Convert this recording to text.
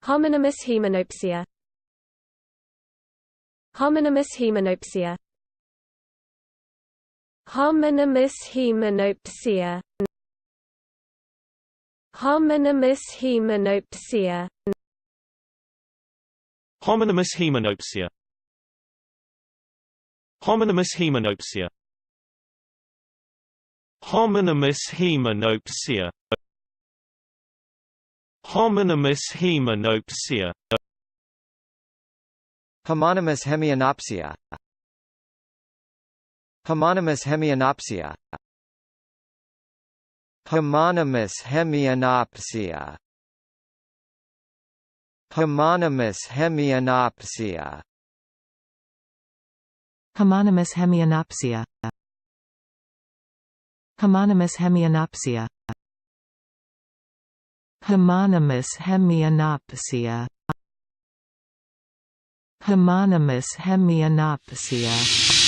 Homonymous-hemianopsia. Homonymous-hemianopsia. Homonymous-hemianopsia. Homonymous-hemianopsia. Homonymous-hemianopsia. Homonymous-hemianopsia. Homonymous-hemianopsia. Homonymous-hemianopsia. Homonymous-hemianopsia. Homonymous-hemianopsia. Homonymous-hemianopsia. Homonymous-hemianopsia. Homonymous-hemianopsia. Homonymous-hemianopsia. Homonymous-hemianopsia. Homonymous-hemianopsia.